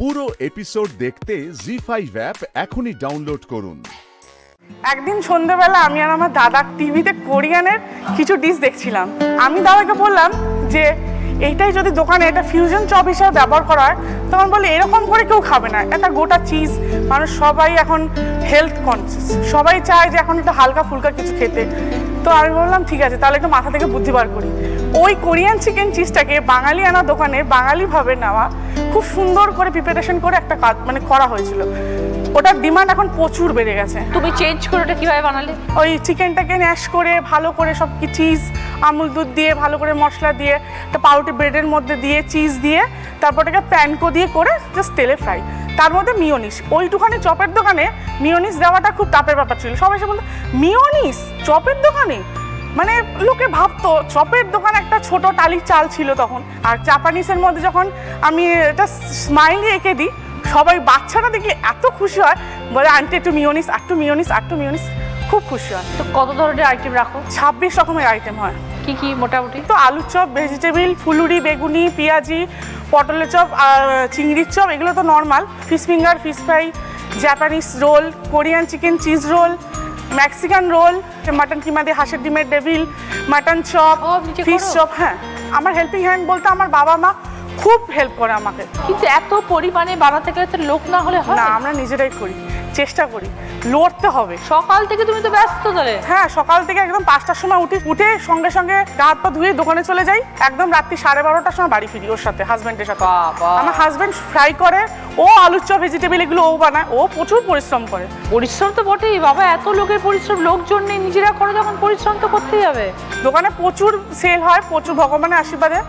পুরো এপিসোড দেখতে জি5 অ্যাপ এখনই ডাউনলোড করুন। একদিন সন্ধ্যাবেলা আমি আর আমার দাদা টিভিতে কোরিয়ানের কিছু ডিশ দেখছিলাম। আমি দাদাকে বললাম যে এইটাই যদি দোকানে এটা ফিউশন চপ হিসাবে ব্যবহার করা হয়, তখন বলে এরকম করে কেউ খাবে না, এটা গোটা চিজ। মানুষ সবাই এখন হেলথ কনসিয়াস, সবাই চায় যে এখন একটু হালকা ফুলকা কিছু খেতে। তো আমি বললাম ঠিক আছে, তাহলে একটু মাথা থেকে বুদ্ধি বার করি। ওই কোরিয়ান চিকেন চিজটাকে বাঙালি আনা দোকানে বাঙালিভাবে নেওয়া, খুব সুন্দর করে প্রিপারেশন করে একটা কাজ মানে করা হয়েছিল। ওটার ডিমান্ড এখন প্রচুর বেড়ে গেছে। তুমি চেঞ্জ করে ওটা কিভাবে বানালে? ওই চিকেনটাকে ম্যাশ করে ভালো করে সব কি চিজ, আমুল দুধ দিয়ে ভালো করে মশলা দিয়ে, একটা পাউরুটি ব্রেডের মধ্যে দিয়ে চিজ দিয়ে, তারপর ওটাকে প্যানকো দিয়ে করে জাস্ট তেলে ফ্রাই, তার মধ্যে মিওনিস। ওইটুখানি চপের দোকানে মিওনিস দেওয়াটা খুব টাপের ব্যাপার ছিল। সবাই এসে বলতো মিওনিস চপের দোকানে, মানে লোকে ভাবতো চপের দোকান একটা ছোট টালির চাল ছিল তখন। আর জাপানিসের মধ্যে যখন আমি এটা স্মাইলি এঁকে দিই, সবাই বাচ্চারা দেখলে এত খুশি হয়, বলে আন্টি একটু মিওনিস, একটু মিওনিস, একটু মিওনিস, খুব খুশি হয়। তো কত ধরনের আইটেম রাখো? 26 রকমের আইটেম হয়। কি কি মোটামুটি? তো আলুর চপ, ভেজিটেবিল, ফুলুরি, বেগুনি, পেঁয়াজি, পটলের চপ আর চিংড়ির চপ, এগুলো তো normal. Fish finger, fish fry, Japanese roll, Korean chicken cheese roll, Mexican roll, mutton keema দিয়ে হাঁসের ডিমের devil, mutton chop, fish chop. হ্যাঁ, আমার হেল্পিং হ্যান্ড বলতে আমার বাবা মা খুব হেল্প করে আমাকে। কিন্তু এত পরিমাণে বানাতে গেলে তো লোক না হলে হয় না, আমরা নিজেরাই করি, চেষ্টা করি, লড়তে হবে। সকাল থেকে তুমি তো ব্যস্ত তাহলে? হ্যাঁ, সকাল থেকে একদম 5টার সময় উঠে সঙ্গে সঙ্গে গা হাত পা ধুয়ে দোকানে চলে যাই, একদম রাত্রি 12:30টার সময় বাড়ি ফিরি ওর সাথে, হাজব্যান্ডের সাথে। আমার হাজব্যান্ড ফ্রাই করে, ও আলুর চপ ভেজিটেবিল এগুলো ও বানায়, ও প্রচুর পরিশ্রম করে। পরিশ্রম তো বটেই বাবা, এত লোকের পরিশ্রম, লোকজন নেই, নিজেরা করে যখন পরিশ্রম তো করতেই হবে। দোকানে প্রচুর সেল হয়, প্রচুর ভগবানের আশীর্বাদে।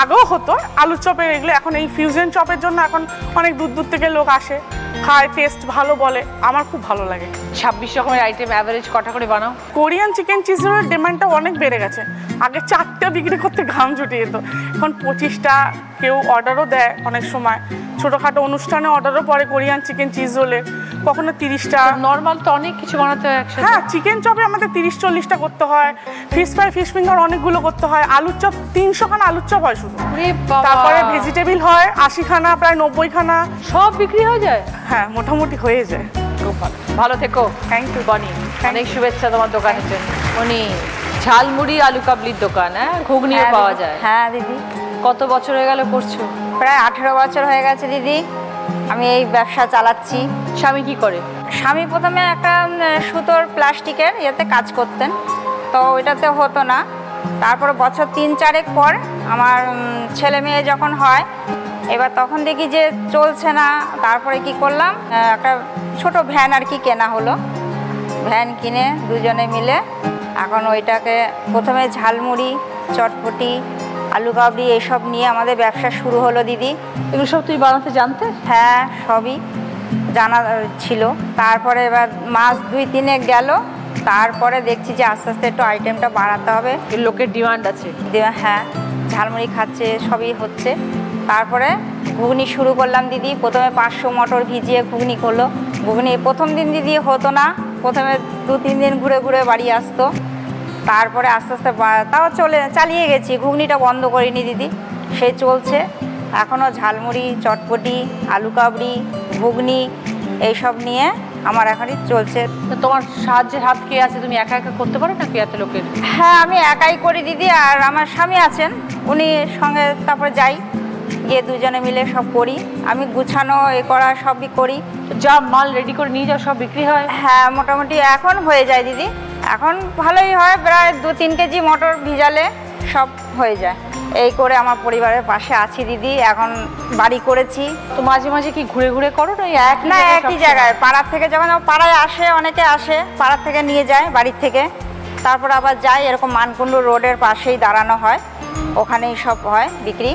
আগেও হতো আলুর চপের এগুলো, এখন এই ফিউশন চপের জন্য এখন অনেক দূর দূর থেকে লোক আসে, খায়, টেস্ট ভালো বলে, আমার খুব ভালো লাগে। 26 রকমের আইটেম, অ্যাভারেজ কটা করে বানাও? কোরিয়ান চিকেন চিজ রোলের ডিমান্ডটা অনেক বেড়ে গেছে। আগে 4টা বিক্রি করতে ঘাম ছুটে যেত, এখন 25টা, কেউ অর্ডারও দেয় অনেক সময়, ছোটোখাটো অনুষ্ঠানে অর্ডারও পড়ে কোরিয়ান চিকেন চিজ রোলে, কখনো 30টা। নর্মাল তো অনেক কিছু বানাতে হয় একসাথে। হ্যাঁ, চিকেন চপে আমাদের 30-40টা করতে হয়, ফিশ ফ্রাই, ফিশ ফিঙ্গার অনেকগুলো করতে হয়, আলুর চপ 300 খানা আলুর চপ হয় শুধু। তারপরে ভেজিটেবিল হয় 80 খানা, প্রায় 90 খানা, সব বিক্রি হয়ে যায়। হ্যাঁ, মোটামুটি হয়ে যায়। খুব ভালো, ভালো থেকো। থ্যাংক ইউ বনি, অনেক শুভেচ্ছা তোমার দোকানের জন্য। বনি, ঝালমুড়ি আলু কাবলির দোকান, হ্যাঁ, ঘুগনিও পাওয়া যায়। হ্যাঁ দিদি। কত বছর হয়ে গেল করছো? প্রায় 18 বছর হয়ে গেছে দিদি, আমি এই ব্যবসা চালাচ্ছি। স্বামী কি করে? স্বামী প্রথমে একটা সুতোর প্লাস্টিকের ইয়েতে কাজ করতেন, তো ওইটাতে হতো না। তারপর বছর 3-4 পর আমার ছেলে মেয়ে যখন হয়, এবার তখন দেখি যে চলছে না। তারপরে কি করলাম, একটা ছোট ভ্যান আর কি কেনা হলো। ভ্যান কিনে দুজনে মিলে এখন ওইটাকে প্রথমে ঝালমুড়ি, চটপটি, আলু কাবলি এইসব নিয়ে আমাদের ব্যবসা শুরু হলো দিদি। এগুলো সব তুই বানাতে জানতে? হ্যাঁ, সবই জানা ছিল। তারপরে এবার মাস 2-3 গেল, তারপরে দেখছি যে আস্তে আস্তে একটু আইটেমটা বাড়াতে হবে, লোকের ডিমান্ড আছে। হ্যাঁ, ঝালমুড়ি খাচ্ছে, সবই হচ্ছে। তারপরে ঘুগনি শুরু করলাম দিদি। প্রথমে 500 মটর ভিজিয়ে ঘুগনি করলো। ঘুগনি প্রথম দিন দিদি হতো না, প্রথমে 2-3 দিন ঘুরে ঘুরে বাড়ি আসতো। তারপরে আস্তে আস্তে তাও চালিয়ে গেছি, ঘুগনিটা বন্ধ করিনি দিদি, সে চলছে এখনও। ঝালমুড়ি, চটপটি, আলু কাবড়ি, ঘুগনি এইসব নিয়ে আমার এখনই চলছে। তোমার সাহায্যের হাত কে আছে? তুমি একা একা করতে পারো নাকি এত লোকের? হ্যাঁ, আমি একাই করি দিদি, আর আমার স্বামী আছেন, উনি সঙ্গে তারপরে যাই, গিয়ে দুজনে মিলে সব করি। আমি গুছানো এ করা সবই করি। যা মাল রেডি করে নিয়ে যাও সব বিক্রি হয়? হ্যাঁ, মোটামুটি এখন হয়ে যায় দিদি, এখন ভালোই হয়। প্রায় 2-3 কেজি মটর ভিজালে সব হয়ে যায়। এই করে আমার পরিবারের পাশে আছি দিদি। এখন বাড়ি করেছি। তো মাঝে মাঝে কি ঘুরে ঘুরে করো না? একই জায়গায়, পাড়ার থেকে যখন পাড়ায় আসে, অনেকে আসে পাড়ার থেকে নিয়ে যায় বাড়ির থেকে, তারপর আবার যাই। এরকম মানকুণ্ডু রোডের পাশেই দাঁড়ানো হয়, ওখানেই সব হয় বিক্রি।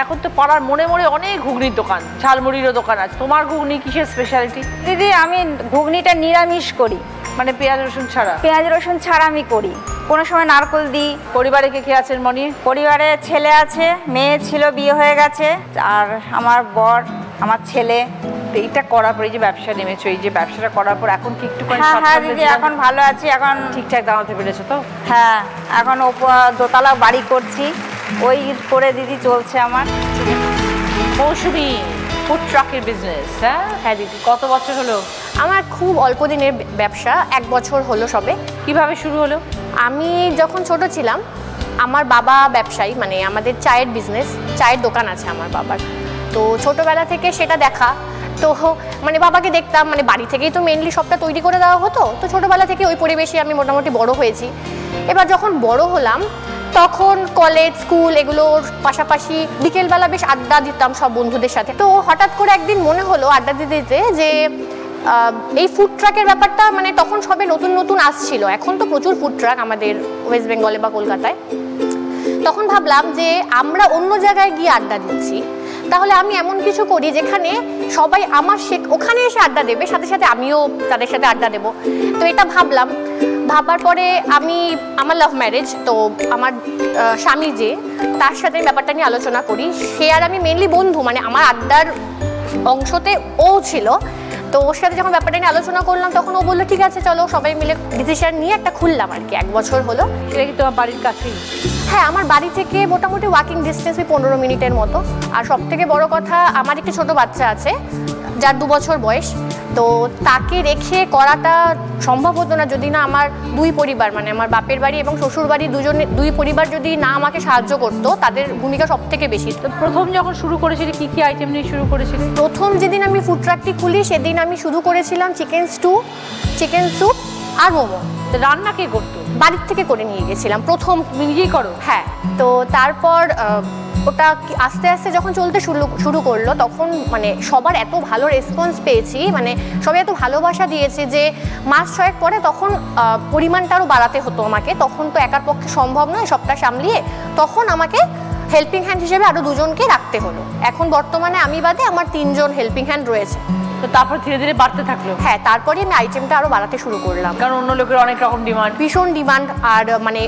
এখন তো পাড়ার মোড়ে মোড়ে অনেক ঘুগনির দোকান, ঝালমুড়িরও দোকান আছে। তোমার ঘুগনি কিসের স্পেশালিটি? দিদি, আমি ঘুগনিটা নিরামিষ করি, মানে পেঁয়াজ রসুন ছাড়া? পেঁয়াজ রসুন ছাড়া আমি করি, কোনো সময় নারকেল দিই। পরিবারে কে কে আছেন মনি? পরিবারে ছেলে আছে, মেয়ে ছিল, বিয়ে হয়ে গেছে, আর আমার বর, আমার ছেলে। এইটা করার পর, এই যে ব্যবসা নেমেছো, এই যে ব্যবসাটা করার পর এখন কি একটু? হ্যাঁ দিদি, এখন ভালো আছি, এখন ঠিকঠাক দাঁড়াতে পেরেছো তো? হ্যাঁ, এখন দোতলা বাড়ি করছি, ওই করে দিদি চলছে আমার। মৌসুমি, ফুড ট্রাকের বিজনেস, হ্যাঁ? হ্যাঁ দিদি। কত বছর হলো? আমার খুব অল্প দিনের ব্যবসা, 1 বছর হলো সবে। কিভাবে শুরু হলো? আমি যখন ছোট ছিলাম, আমার বাবা ব্যবসায়ী, মানে আমাদের চায়ের বিজনেস, চায়ের দোকান আছে আমার বাবার। তো ছোটোবেলা থেকে সেটা দেখা, তো মানে বাবাকে দেখতাম, মানে বাড়ি থেকেই তো মেনলি সবটা তৈরি করে দেওয়া হতো। তো ছোটোবেলা থেকে ওই পরিবেশে আমি মোটামুটি বড় হয়েছি। এবার যখন বড় হলাম তখন কলেজ, স্কুল এগুলোর পাশাপাশি বিকেলবেলা বেশ আড্ডা দিতাম সব বন্ধুদের সাথে। তো হঠাৎ করে একদিন মনে হলো আড্ডা দিতে দিতে যে এই ফুড ট্রাকের ব্যাপারটা, মানে তখন সবে নতুন নতুন আসছিল, এখন তো প্রচুর ফুড ট্রাক আমাদের ওয়েস্ট বেঙ্গলে বা কলকাতায়। তখন ভাবলাম যে আমরা অন্য জায়গায় গিয়ে আড্ডা দিচ্ছি, তাহলে আমি এমন কিছু করি যেখানে সবাই আমার ওখানে এসে আড্ডা দেবে, সাথে সাথে আমিও তাদের সাথে আড্ডা দেবো। তো এটা ভাবলাম। ভাবার পরে আমার লাভ ম্যারেজ, তো আমার স্বামী যে, তার সাথে ব্যাপারটা নিয়ে আলোচনা করি। সে আর আমি মেনলি বন্ধু, মানে আমার আড্ডার অংশতে ও ছিল। তো ওর সাথে যখন ব্যাপারটা নিয়ে আলোচনা করলাম তখন ও বললো ঠিক আছে চলো, সবাই মিলে ডিসিশন নিয়ে একটা খুললাম আর কি। 1 বছর হলো। সেটা কি তোমার বাড়ির কাছেই? হ্যাঁ, আমার বাড়ি থেকে মোটামুটি ওয়াকিং ডিস্টেন্স 15 মিনিটের মতো। আর সব থেকে বড় কথা, আমার একটি ছোট বাচ্চা আছে যার 2 বছর বয়স। তো তাকে রেখে করাটা সম্ভব হতো না যদি না আমার 2 পরিবার, মানে আমার বাপের বাড়ি এবং শ্বশুর বাড়ি, 2 পরিবার যদি না আমাকে সাহায্য করতো। তাদের ভূমিকা সব থেকে বেশি। তো প্রথম যখন শুরু করেছিলে কি কি আইটেম নিয়ে শুরু করেছিলে? প্রথম যেদিন আমি ফুড ট্রাকটি খুলি সেদিন আমি শুরু করেছিলাম চিকেন স্টু, চিকেন স্যুপ আর মোমো। রান্না কে করতো? বাড়ির থেকে করে নিয়ে গেছিলাম প্রথম। তুমি নিজেই করো? হ্যাঁ। তো তারপর ওটা আস্তে আস্তে যখন চলতে শুরু করলো তখন মানে সবার এত ভালো রেসপন্স পেয়েছি, মানে সবাই এত ভালোবাসা দিয়েছে যে মাস 6 পরে তখন পরিমাণটা আরও বাড়াতে হতো আমাকে। তখন তো একার পক্ষে সম্ভব নয় সবটা সামলিয়ে, তখন আমাকে হেল্পিং হ্যান্ড হিসেবে আরও 2 জনকে রাখতে হলো। এখন বর্তমানে আমি বাদে আমার 3 জন হেল্পিং হ্যান্ড রয়েছে। তো তারপর ধীরে ধীরে বাড়তে থাকলো? হ্যাঁ, তারপরে আমি আইটেমটা আরও বাড়াতে শুরু করলাম, কারণ অন্য লোকের অনেক রকম ডিমান্ড, ভীষণ ডিমান্ড। আর মানে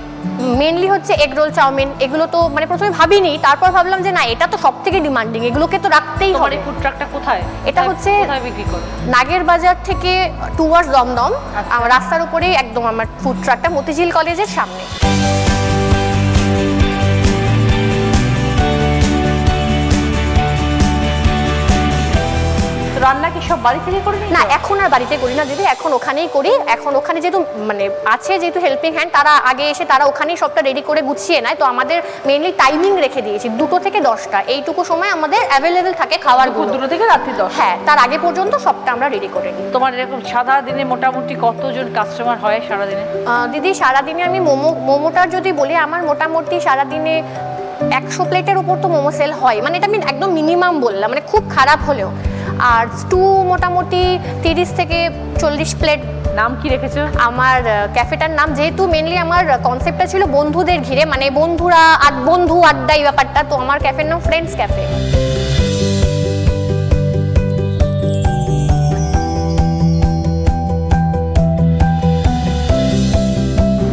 মেনলি হচ্ছে এগ রোল, চাউমিন, এগুলো তো মানে প্রথমে ভাবিনি, তারপর ভাবলাম যে না, এটা তো সব থেকে ডিমান্ডিং, এগুলোকে তো রাখতেই হবে। ফুড ট্রাকটা কোথায়? এটা হচ্ছে কোথায় বিক্রি করো? নাগের বাজার থেকে টুয়ার্ডস দমদম, রাস্তার উপরেই একদম আমার ফুড ট্রাকটা, মতিঝিল কলেজের সামনে। রান্না কি সব বাড়ি থেকে করে? না, এখন আর বাড়িতে করি না দিদি, এখন ওখানেই করি। এখন ওখানে যেহেতু মানে আছে, যেহেতু হেল্পিং হ্যান্ড, তারা আগে এসে তারা ওখানেই সবটা রেডি করে গুছিয়ে নেয়। তো আমাদের মেনলি টাইমিং রেখে দিয়েছি 2টো থেকে 10টা, এইটুকু সময় আমাদের অ্যাভেলেবেল থাকে খাওয়ার। 2টো থেকে রাত্রি 10? হ্যাঁ, তার আগে পর্যন্ত সবটা আমরা রেডি করে নিই। তোমার এরকম সারা দিনে মোটামুটি কতজন কাস্টমার হয় সারাদিনে? দিদি সারাদিনে আমি মোমোটার যদি বলি, আমার মোটামুটি সারাদিনে 100 প্লেটের উপর তো মোমো সেল হয়, মানে এটা আমি একদম মিনিমাম বললাম, মানে খুব খারাপ হলেও। আর স্টু মোটামুটি 30 থেকে 40 প্লেট। নাম কি রেখেছো? আমার ক্যাফেটার নাম, যেহেতু মেনলি আমার কনসেপ্টটা ছিল বন্ধুদের ঘিরে, মানে বন্ধুরা বন্ধু আড্ডা এই ব্যাপারটা, তো আমার ক্যাফের নাম ফ্রেন্ডস ক্যাফে।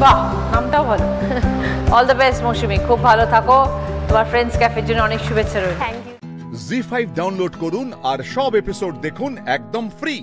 বাহ, নামটাও ভালো। অল দ্য বেস্ট মৌসুমী, খুব ভালো থাকো। তোমার ফ্রেন্ডস ক্যাফের জন্য অনেক শুভেচ্ছা রইল। Thank you. জি5 ডাউনলোড করুন আর সব এপিসোড দেখুন একদম ফ্রি।